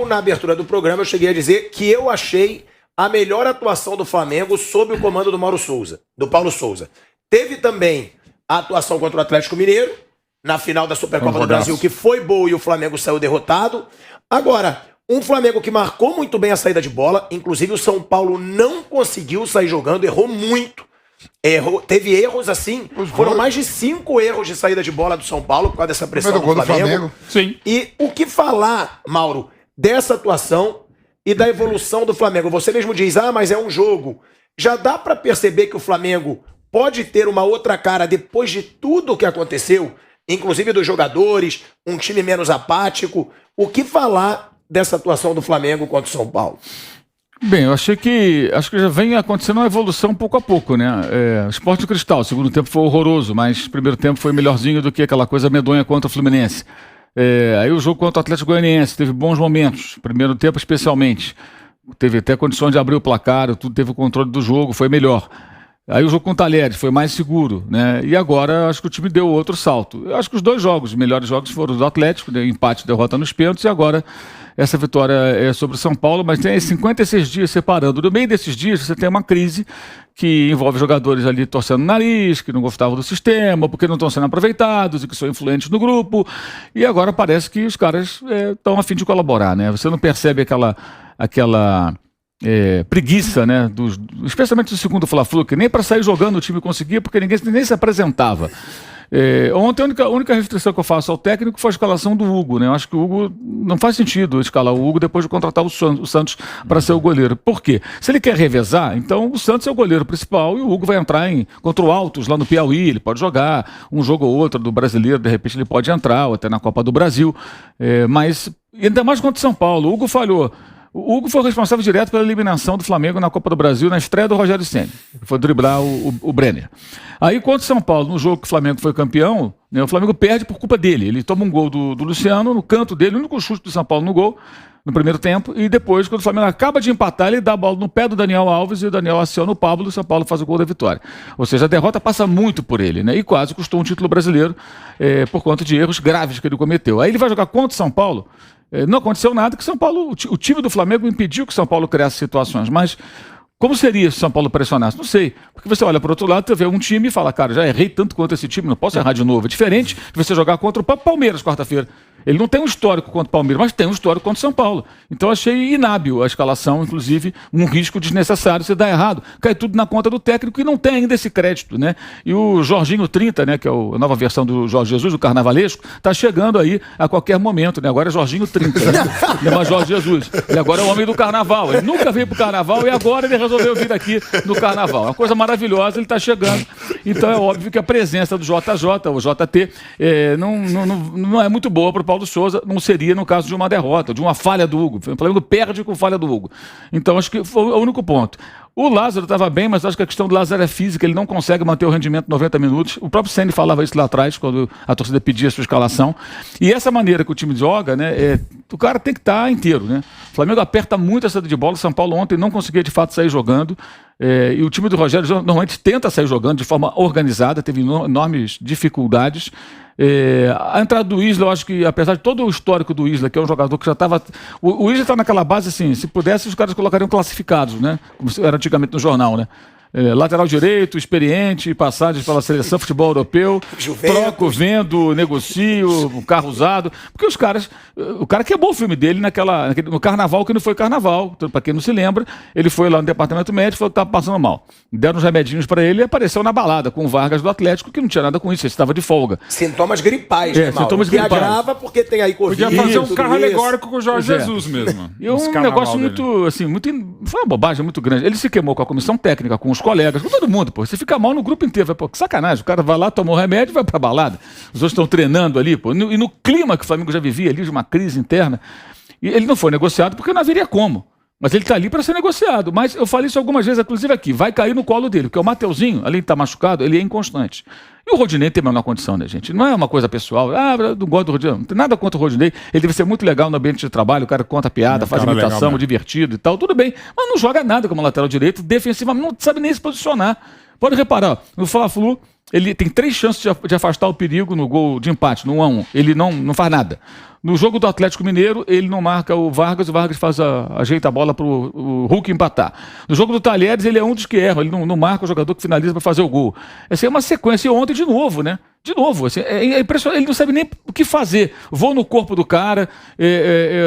na abertura do programa, eu cheguei a dizer que eu achei a melhor atuação do Flamengo sob o comando do Paulo Souza. Teve também a atuação contra o Atlético Mineiro, na final da Supercopa do Brasil, que foi boa e o Flamengo saiu derrotado. Agora, um Flamengo que marcou muito bem a saída de bola, inclusive o São Paulo não conseguiu sair jogando, errou muito. Teve erros assim, foram mais de 5 erros de saída de bola do São Paulo por causa dessa pressão do Flamengo. Sim. E o que falar, Mauro, dessa atuação e da evolução do Flamengo? Você mesmo diz, mas é um jogo. Já dá pra perceber que o Flamengo pode ter uma outra cara depois de tudo o que aconteceu, inclusive dos jogadores, um time menos apático. O que falar dessa atuação do Flamengo contra o São Paulo? Bem, eu acho que já vem acontecendo uma evolução pouco a pouco, né? Sport Cristal, segundo tempo foi horroroso, mas primeiro tempo foi melhorzinho do que aquela coisa medonha contra o Fluminense. Aí o jogo contra o Atlético Goianiense teve bons momentos, primeiro tempo especialmente. Teve até condições de abrir o placar, tudo teve o controle do jogo, foi melhor. Aí o jogo com o Talheres foi mais seguro, né? E agora acho que o time deu outro salto. Eu acho que os 2 jogos, os melhores jogos foram do Atlético, né? Empate, derrota nos pênaltis, e agora essa vitória é sobre o São Paulo, mas tem 56 dias separando. No meio desses dias você tem uma crise que envolve jogadores ali torcendo o nariz, que não gostavam do sistema, porque não estão sendo aproveitados e que são influentes no grupo. E agora parece que os caras estão a fim de colaborar, né? Você não percebe aquela preguiça, né? Especialmente do segundo Fla-Flu, que nem para sair jogando o time conseguia, porque ninguém nem se apresentava. Ontem a única restrição que eu faço ao técnico foi a escalação do Hugo, né? Eu acho que o Hugo não faz sentido escalar o Hugo depois de contratar o Santos para ser o goleiro. Por quê? Se ele quer revezar, então o Santos é o goleiro principal e o Hugo vai entrar contra o Altos lá no Piauí, ele pode jogar um jogo ou outro do Brasileiro, de repente ele pode entrar, ou até na Copa do Brasil, mas ainda mais contra o São Paulo. O Hugo falhou. O Hugo foi o responsável direto pela eliminação do Flamengo na Copa do Brasil, na estreia do Rogério Ceni, que foi driblar o Brenner. Aí, contra o São Paulo, no jogo que o Flamengo foi campeão, né, o Flamengo perde por culpa dele. Ele toma um gol do Luciano no canto dele, o único chute do São Paulo no gol, no primeiro tempo, e depois, quando o Flamengo acaba de empatar, ele dá a bola no pé do Daniel Alves e o Daniel aciona o Pablo e o São Paulo faz o gol da vitória. Ou seja, a derrota passa muito por ele, né, e quase custou um título brasileiro por conta de erros graves que ele cometeu. Aí ele vai jogar contra o São Paulo. Não aconteceu nada, que São Paulo, o time do Flamengo impediu que São Paulo criasse situações, mas como seria se São Paulo pressionasse? Não sei, porque você olha para o outro lado, você vê um time e fala, cara, já errei tanto contra esse time, não posso errar de novo. É diferente de você jogar contra o Palmeiras quarta-feira. Ele não tem um histórico contra o Palmeiras, mas tem um histórico contra o São Paulo. Então achei inábil a escalação, inclusive um risco desnecessário se dar errado. Cai tudo na conta do técnico e não tem ainda esse crédito, né? E o Jorginho 30, né, que é a nova versão do Jorge Jesus, o carnavalesco, está chegando aí a qualquer momento, né? Agora é Jorginho 30, né? Não é mais Jorge Jesus. Ele agora é o homem do carnaval. Ele nunca veio pro carnaval e agora ele resolveu vir aqui no carnaval. É uma coisa maravilhosa, ele está chegando. Então é óbvio que a presença do JJ, o JT, não é muito boa para o Paulo Souza, não seria no caso de uma derrota, de uma falha do Hugo. O Flamengo perde com falha do Hugo. Então acho que foi o único ponto. O Lázaro estava bem, mas acho que a questão do Lázaro é física, ele não consegue manter o rendimento 90 minutos. O próprio Ceni falava isso lá atrás, quando a torcida pedia a sua escalação. E essa maneira que o time joga, né, o cara tem que estar inteiro, né? O Flamengo aperta muito a saída de bola, o São Paulo ontem não conseguia de fato sair jogando. E o time do Rogério normalmente tenta sair jogando de forma organizada, teve enormes dificuldades. A entrada do Isla, eu acho que, apesar de todo o histórico do Isla, que é um jogador que já estava. O Isla está naquela base assim, se pudesse, os caras colocariam classificados, né? Como era antigamente no jornal, né? Lateral direito, experiente, passagens pela seleção, futebol europeu, troco, vendo, negocio, um carro usado. Porque os caras. O cara queimou o filme dele no carnaval, que não foi carnaval. Para quem não se lembra, ele foi lá no departamento médico e falou que estava passando mal. Deram uns remedinhos para ele e apareceu na balada com o Vargas do Atlético, que não tinha nada com isso, ele estava de folga. Sintomas gripais, né, sintomas gripais. Agrava porque tem aí Covid. Podia fazer um carro alegórico com o Jorge Jesus mesmo. E um negócio muito, assim, foi uma bobagem muito grande. Ele se queimou com a comissão técnica, com os colegas, com todo mundo, pô. Você fica mal no grupo inteiro. Pô, que sacanagem. O cara vai lá, toma um remédio e vai pra balada. Os outros estão treinando ali, pô. E no clima que o Flamengo já vivia ali, de uma crise interna, e ele não foi negociado porque não haveria como. Mas ele está ali para ser negociado. Mas eu falei isso algumas vezes, inclusive aqui. Vai cair no colo dele, porque o Mateuzinho, além de estar machucado, ele é inconstante. E o Rodinei tem a menor condição, né, gente? Não é uma coisa pessoal. Eu não gosto do Rodinei. Não tem nada contra o Rodinei. Ele deve ser muito legal no ambiente de trabalho. O cara conta piada, faz imitação, legal, divertido e tal. Tudo bem. Mas não joga nada como lateral direito, defensivamente. Não sabe nem se posicionar. Pode reparar, no Fla-Flu, ele tem 3 chances de afastar o perigo no gol de empate, no 1-1. Ele não faz nada. No jogo do Atlético Mineiro, ele não marca o Vargas ajeita a bola para o Hulk empatar. No jogo do Talheres, ele é um dos que erra, ele não marca o jogador que finaliza para fazer o gol. Essa é uma sequência. E ontem, de novo, né? De novo, assim, é impressionante, ele não sabe nem o que fazer. Vou no corpo do cara,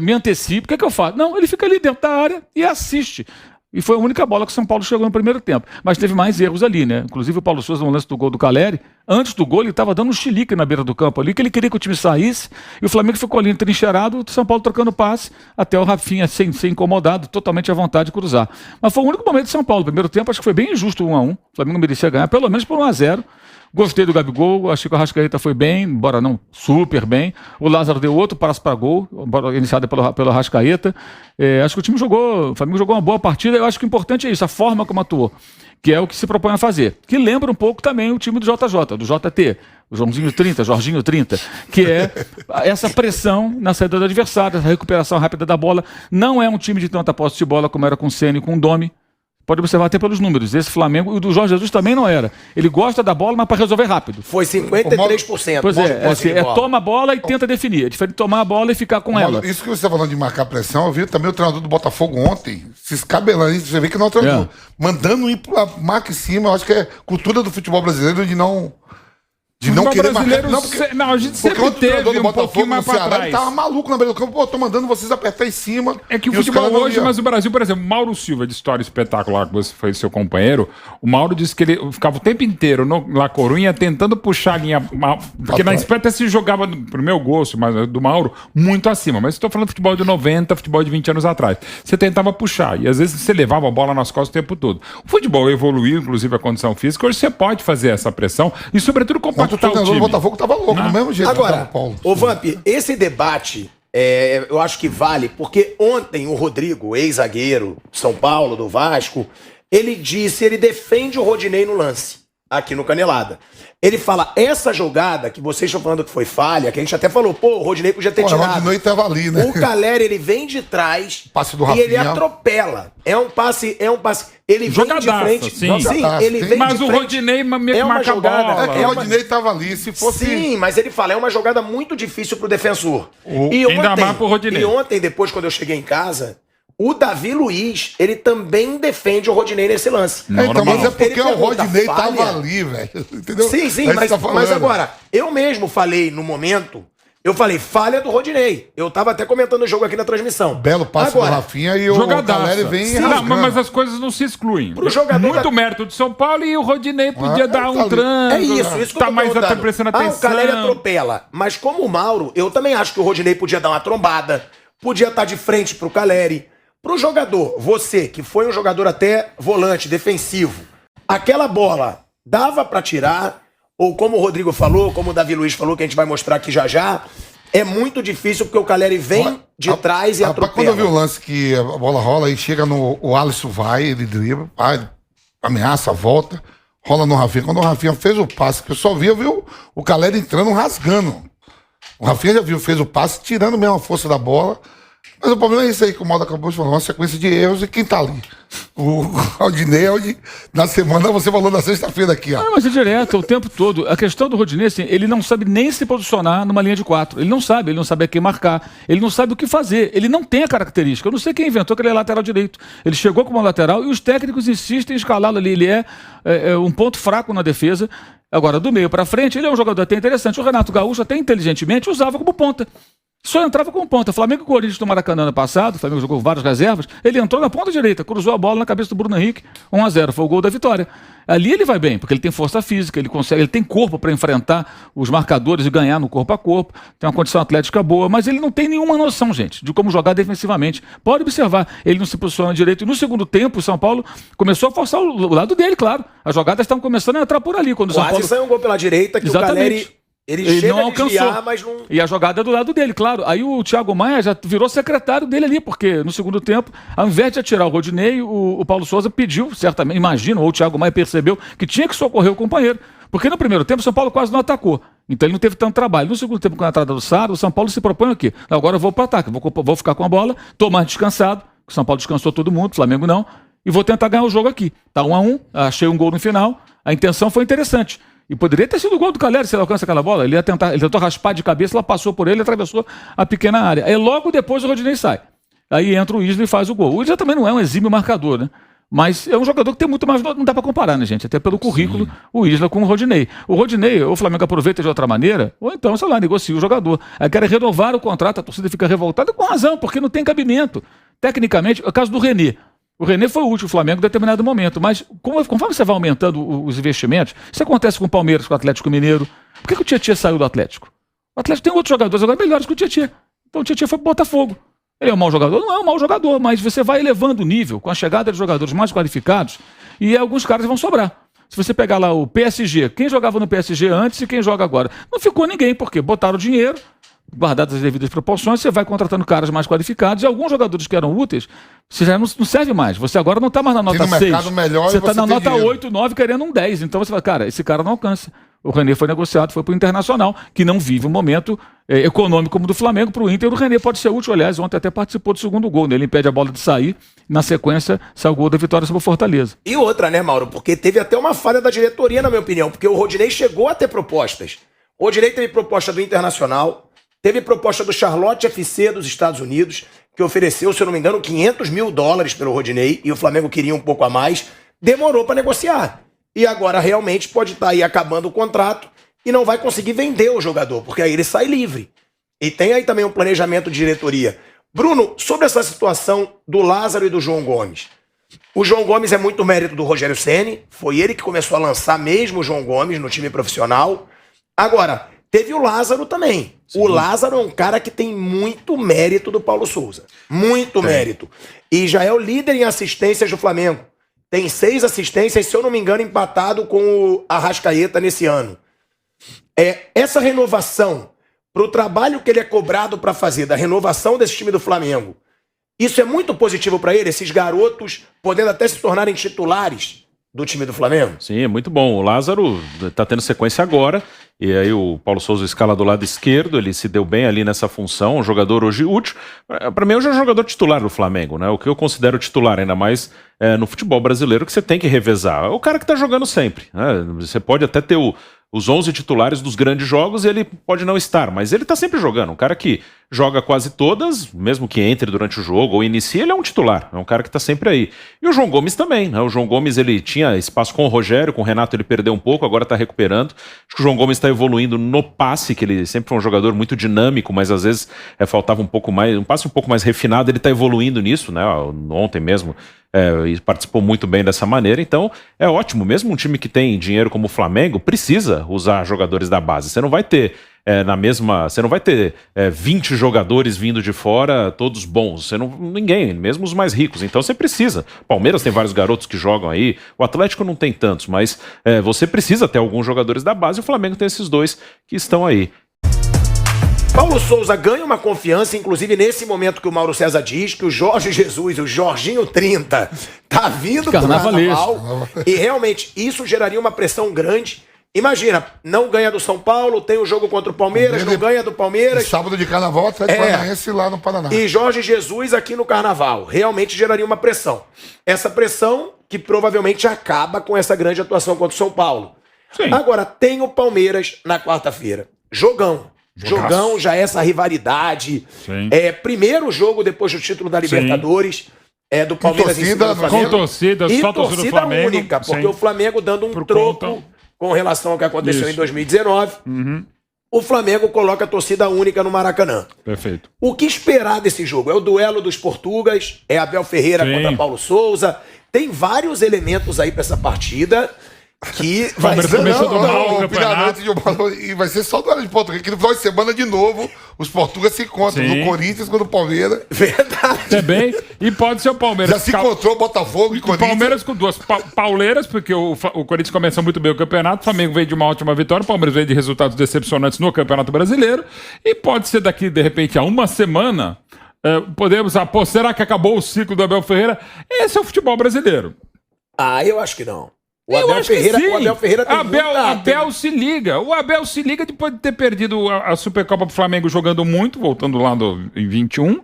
me antecipo, o que eu faço? Não, ele fica ali dentro da área e assiste. E foi a única bola que o São Paulo chegou no primeiro tempo. Mas teve mais erros ali, né? Inclusive o Paulo Souza, no lance do gol do Caleri, antes do gol ele estava dando um chilique na beira do campo ali, que ele queria que o time saísse, e o Flamengo ficou ali trincheirado, o São Paulo trocando passe, até o Rafinha sem ser incomodado, totalmente à vontade de cruzar. Mas foi o único momento de São Paulo. No primeiro tempo acho que foi bem injusto o 1-1. O Flamengo merecia ganhar, pelo menos por 1-0. Gostei do Gabigol, achei que o Arrascaeta foi bem, embora não super bem. O Lázaro deu outro passe para gol, iniciado pelo Arrascaeta. Acho que o Flamengo jogou uma boa partida. Eu acho que o importante é isso, a forma como atuou, que é o que se propõe a fazer. Que lembra um pouco também o time do JJ, do JT, o Joãozinho 30, Jorginho 30, que é essa pressão na saída do adversário, essa recuperação rápida da bola. Não é um time de tanta posse de bola como era com o Ceni e com o Domi. Pode observar até pelos números. Esse Flamengo, e o do Jorge Jesus também não era. Ele gosta da bola, mas para resolver rápido. Foi 53%. Pois toma a bola e tenta definir. É diferente de tomar a bola e ficar com ela. Isso que você está falando de marcar pressão, eu vi também o treinador do Botafogo ontem, se escabelando, você vê que não é o treinador. Mandando ir para marca em cima, eu acho que é cultura do futebol brasileiro de não querer marcar. Não, a gente sempre teve um pouquinho mais pra trás. Ele tava maluco na beira do campo. Pô, tô mandando vocês apertar em cima. É que o futebol hoje, mas o Brasil, por exemplo, Mauro Silva, de História Espetacular, que você foi seu companheiro, o Mauro disse que ele ficava o tempo inteiro no La Corunha tentando puxar a linha, porque na Espeta se jogava, pro meu gosto, mas do Mauro, muito acima. Mas estou falando de futebol de 90, futebol de 20 anos atrás. Você tentava puxar, e às vezes você levava a bola nas costas o tempo todo. O futebol evoluiu, inclusive a condição física, hoje você pode fazer essa pressão, e sobretudo compactar o treinador do Botafogo tava louco, do mesmo jeito. Agora, ô Vamp, esse debate, eu acho que vale, porque ontem o Rodrigo, ex-zagueiro São Paulo, do Vasco, ele defende o Rodinei no lance, aqui no Canelada. Ele fala, essa jogada que vocês estão falando que foi falha, que a gente até falou, o Rodinei podia ter tirado. O Rodinei tava ali, né? O Caleri, ele vem de trás passe do e Rafinha. ele atropela. É um passe. Ele jogadaço, vem de frente. sim. Ele vem mas de o frente. Rodinei meio que marca a jogada, bola. O Rodinei tava ali, se fosse... Sim, mas ele fala, é uma jogada muito difícil pro defensor. Ainda mais pro Rodinei. E ontem, depois, quando eu cheguei em casa, o Davi Luiz, ele também defende o Rodinei nesse lance. Então, mas é porque o pergunta, Rodinei falha? tava ali, velho. Entendeu? Sim, mas agora, eu mesmo falei no momento, falha do Rodinei. Eu tava até comentando o jogo aqui na transmissão. Belo passe do Rafinha e o Caleri vem rasgando. Mas as coisas não se excluem. Pro jogador muito mérito de São Paulo e o Rodinei podia dar um tranco. É isso que tá eu tô mais prestando atenção. O Caleri atropela. Mas como o Mauro, eu também acho que o Rodinei podia dar uma trombada, podia estar de frente pro Caleri. Pro jogador, você, que foi um jogador até volante, defensivo, aquela bola dava pra tirar, ou como o Rodrigo falou, como o Davi Luiz falou, que a gente vai mostrar aqui já, é muito difícil porque o Caleri vem de trás e atropela. Quando eu vi o lance que a bola rola e chega o Alisson ele dribla, ameaça, volta, rola no Rafinha. Quando o Rafinha fez o passe, que eu só vi o Caleri entrando, rasgando. O Rafinha já fez o passe, tirando mesmo a força da bola. Mas o problema é isso aí que o Maldo acabou de falar, uma sequência de erros e quem tá ali? O Rodinei, na semana, você falou na sexta-feira aqui, ó. Mas é direto, o tempo todo. A questão do Rodinei, assim, ele não sabe nem se posicionar numa linha de 4. Ele não sabe a quem marcar. Ele não sabe o que fazer. Ele não tem a característica. Eu não sei quem inventou que ele é lateral direito. Ele chegou como lateral e os técnicos insistem em escalá-lo ali. Ele é um ponto fraco na defesa. Agora, do meio pra frente, ele é um jogador até interessante. O Renato Gaúcho, até inteligentemente, usava como ponta. Só entrava com ponta. Flamengo e Corinthians no Maracanã ano passado, o Flamengo jogou várias reservas, ele entrou na ponta direita, cruzou a bola na cabeça do Bruno Henrique, 1-0, foi o gol da vitória. Ali ele vai bem, porque ele tem força física, ele tem corpo para enfrentar os marcadores e ganhar no corpo a corpo, tem uma condição atlética boa, mas ele não tem nenhuma noção, gente, de como jogar defensivamente. Pode observar, ele não se posiciona direito. E no segundo tempo, o São Paulo começou a forçar o lado dele, claro. As jogadas estavam começando a entrar por ali. Quando o São Paulo saiu um gol pela direita que exatamente. O Caleri... Ele chega não alcançou, desviar, mas não... E a jogada é do lado dele, claro. Aí o Thiago Maia já virou secretário dele ali, porque no segundo tempo, ao invés de atirar o Rodinei, o Paulo Souza pediu, certamente, imagino, ou o Thiago Maia percebeu que tinha que socorrer o companheiro. Porque no primeiro tempo o São Paulo quase não atacou. Então ele não teve tanto trabalho. No segundo tempo, com a entrada do Sara, o São Paulo se propõe o quê? Agora eu vou para o ataque, vou ficar com a bola, tô mais descansado. O São Paulo descansou todo mundo, o Flamengo não. E vou tentar ganhar o jogo aqui. Tá 1-1, achei um gol no final. A intenção foi interessante. E poderia ter sido o gol do Caleri se ele alcança aquela bola. Ele tentou raspar de cabeça, ela passou por ele e atravessou a pequena área. Aí logo depois o Rodinei sai. Aí entra o Isla e faz o gol. O Isla também não é um exímio marcador, né? Mas é um jogador que tem muito mais. Não dá pra comparar, né, gente? Até pelo currículo, o Isla com o Rodinei. O Rodinei, ou o Flamengo aproveita de outra maneira, ou então, sei lá, negocia o jogador. Aí quer renovar o contrato, a torcida fica revoltada com razão, porque não tem cabimento. Tecnicamente, é o caso do René. O René foi útil ao Flamengo em determinado momento, mas conforme você vai aumentando os investimentos, isso acontece com o Palmeiras, com o Atlético Mineiro. Por que o Tietchan saiu do Atlético? O Atlético tem outros jogadores agora melhores que o Tietchan. Então o Tietchan foi pro Botafogo. Ele é um mau jogador? Não é um mau jogador, mas você vai elevando o nível com a chegada de jogadores mais qualificados e alguns caras vão sobrar. Se você pegar lá o PSG, quem jogava no PSG antes e quem joga agora? Não ficou ninguém, porque botaram dinheiro, guardadas as devidas proporções, você vai contratando caras mais qualificados e alguns jogadores que eram úteis, você já não serve mais. Você agora não está mais na nota 6. Você está na nota 8, 9, querendo um 10. Então você fala, cara, esse cara não alcança. O René foi negociado, foi para o Internacional, que não vive um momento econômico como o do Flamengo. Para o Inter, o René pode ser útil. Aliás, ontem até participou do segundo gol. Né? Ele impede a bola de sair. Na sequência, sai o gol da vitória sobre o Fortaleza. E outra, né, Mauro? Porque teve até uma falha da diretoria, na minha opinião. Porque o Rodinei chegou a ter propostas. O Rodinei teve proposta do Internacional, teve proposta do Charlotte FC dos Estados Unidos, que ofereceu, se eu não me engano, $500 mil pelo Rodinei. E o Flamengo queria um pouco a mais. Demorou para negociar. E agora realmente pode estar aí acabando o contrato e não vai conseguir vender o jogador, porque aí ele sai livre. E tem aí também um planejamento de diretoria. Bruno, sobre essa situação do Lázaro e do João Gomes. O João Gomes é muito mérito do Rogério Ceni, foi ele que começou a lançar mesmo o João Gomes no time profissional. Agora, teve o Lázaro também. Sim. O Lázaro é um cara que tem muito mérito do Paulo Souza. Muito mérito. E já é o líder em assistências do Flamengo. Tem 6 assistências, se eu não me engano, empatado com o Arrascaeta nesse ano. Essa renovação, para o trabalho que ele é cobrado para fazer, da renovação desse time do Flamengo, isso é muito positivo para ele, esses garotos podendo até se tornarem titulares do time do Flamengo? Sim, é muito bom. O Lázaro está tendo sequência agora, e aí o Paulo Souza escala do lado esquerdo, ele se deu bem ali nessa função, um jogador hoje útil. Para mim, hoje é um jogador titular do Flamengo, né? O que eu considero titular, ainda mais no futebol brasileiro, que você tem que revezar. É o cara que está jogando sempre, né? Você pode até ter os 11 titulares dos grandes jogos e ele pode não estar, mas ele tá sempre jogando. Um cara que joga quase todas, mesmo que entre durante o jogo ou inicie, ele é um titular, é um cara que tá sempre aí. E o João Gomes também, né? O João Gomes, ele tinha espaço com o Rogério, com o Renato ele perdeu um pouco, agora tá recuperando. Acho que o João Gomes tá evoluindo no passe, que ele sempre foi um jogador muito dinâmico, mas às vezes faltava um pouco mais, um passe um pouco mais refinado, ele tá evoluindo nisso, né? Ontem mesmo e participou muito bem dessa maneira, então é ótimo, mesmo um time que tem dinheiro como o Flamengo, precisa usar jogadores da base, você não vai ter você não vai ter 20 jogadores vindo de fora, todos bons, ninguém, mesmo os mais ricos, então você precisa. Palmeiras tem vários garotos que jogam aí, o Atlético não tem tantos, mas você precisa ter alguns jogadores da base, e o Flamengo tem esses 2 que estão aí. Paulo Souza ganha uma confiança, inclusive nesse momento que o Mauro César diz que o Jorge Jesus, o Jorginho 30, tá vindo pro Carnaval. E realmente isso geraria uma pressão grande. Imagina, não ganha do São Paulo, tem o jogo contra o Palmeiras, não ganha do Palmeiras. Sábado de Carnaval, Atlético Paranaense lá no Paraná. E Jorge Jesus aqui no Carnaval. Realmente geraria uma pressão. Essa pressão que provavelmente acaba com essa grande atuação contra o São Paulo. Sim. Agora, tem o Palmeiras na quarta-feira. Jogão, já essa rivalidade. Primeiro jogo depois do título da Libertadores. Do Palmeiras em cima do Flamengo. Com torcida, só torcida do Flamengo. Única, porque o Flamengo dando um troco com relação ao que aconteceu em 2019. O Flamengo coloca a torcida única no Maracanã. Perfeito. O que esperar desse jogo? É o duelo dos Portugas, é Abel Ferreira contra Paulo Souza. Tem vários elementos aí pra essa partida. Que vai ser e vai ser só do de Portugal, que no final de semana de novo os portugueses se encontram no Corinthians contra o Palmeiras. Verdade. Também. E pode ser o Palmeiras. Já se encontrou Botafogo e Corinthians. Palmeiras com 2 pauleiras, porque o Corinthians começou muito bem o campeonato, o Flamengo veio de uma ótima vitória, o Palmeiras veio de resultados decepcionantes no Campeonato Brasileiro. E pode ser daqui, de repente, a uma semana, podemos será que acabou o ciclo do Abel Ferreira? Esse é o futebol brasileiro. Eu acho que não. O Abel Ferreira tem Abel se liga. O Abel se liga depois de ter perdido a Supercopa pro Flamengo jogando muito, voltando lá em 21.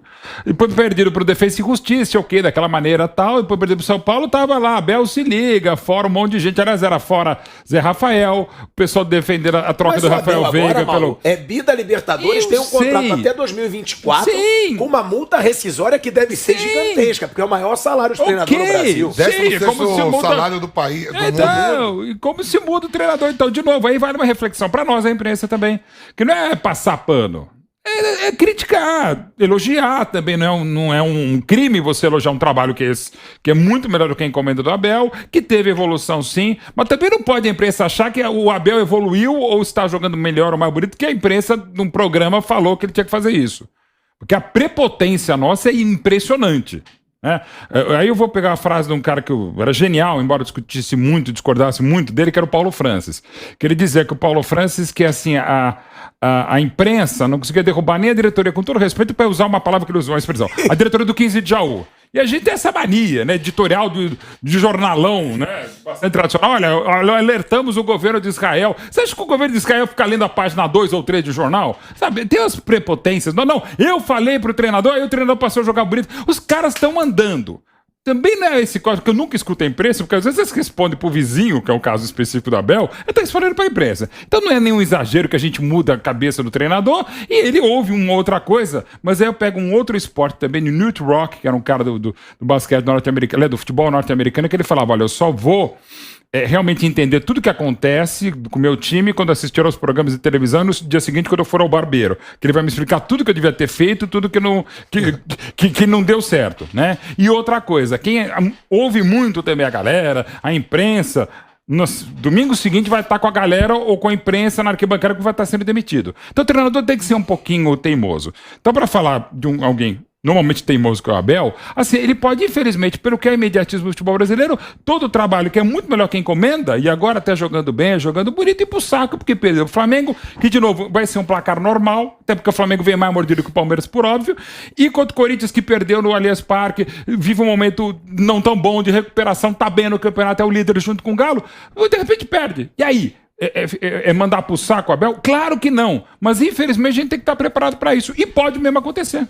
Depois perdido pro Defensa e Justiça, ok, daquela maneira tal. Depois perdido pro São Paulo, tava lá. Abel se liga, fora um monte de gente. Aliás, era fora Zé Rafael. O pessoal defender a troca do Rafael Veiga pelo. É Bida Libertadores, tem um contrato até 2024 com uma multa rescisória que deve ser gigantesca, porque é o maior salário de treinador no Brasil. 16º salário do país. Então, e como se muda o treinador? Então, de novo, aí vale uma reflexão para nós, a imprensa também, que não é passar pano, é criticar, elogiar também, não é um crime você elogiar um trabalho que é muito melhor do que a encomenda do Abel, que teve evolução sim, mas também não pode a imprensa achar que o Abel evoluiu ou está jogando melhor ou mais bonito, que a imprensa num programa falou que ele tinha que fazer isso. Porque a prepotência nossa é impressionante. Aí eu vou pegar a frase de um cara que era genial, embora discutisse muito, discordasse muito dele, que era o Paulo Francis. Que ele dizia que o Paulo Francis, que assim, a imprensa não conseguia derrubar nem a diretoria, com todo respeito, para usar uma palavra que ele usou, uma expressão, a diretoria do 15 de Jaú. E a gente tem essa mania, né, editorial de jornalão, né, bastante tradicional. Olha, alertamos o governo de Israel. Você acha que o governo de Israel fica lendo a página 2 ou 3 de jornal? Sabe, tem as prepotências. Não, eu falei pro treinador, aí o treinador passou a jogar bonito. Os caras estão andando. Também não é esse código que eu nunca escuto a imprensa, porque às vezes você responde pro vizinho, que é o caso específico do Abel, ele tá respondendo pra imprensa. Então não é nenhum exagero que a gente muda a cabeça do treinador e ele ouve uma outra coisa, mas aí eu pego um outro esporte também, o Newt Rock, que era um cara do basquete norte-americano, do futebol norte-americano, que ele falava, olha, eu só vou realmente entender tudo que acontece com o meu time quando assistir aos programas de televisão no dia seguinte quando eu for ao barbeiro. Que ele vai me explicar tudo que eu devia ter feito, tudo que não deu certo, né? E outra coisa, quem ouve muito também a galera, a imprensa, no domingo seguinte vai estar com a galera ou com a imprensa na arquibancada que vai estar sendo demitido. Então o treinador tem que ser um pouquinho teimoso. Então para falar de alguém normalmente teimoso que é o Abel, assim, ele pode, infelizmente, pelo que é o imediatismo do futebol brasileiro, todo o trabalho que é muito melhor que encomenda, e agora até jogando bem, jogando bonito, e pro saco, porque perdeu o Flamengo, que de novo vai ser um placar normal, até porque o Flamengo vem mais mordido que o Palmeiras, por óbvio, e contra o Corinthians, que perdeu no Allianz Parque, vive um momento não tão bom de recuperação, tá bem no campeonato, é o líder junto com o Galo, de repente perde. E aí? É mandar pro saco o Abel? Claro que não, mas infelizmente a gente tem que estar preparado para isso, e pode mesmo acontecer.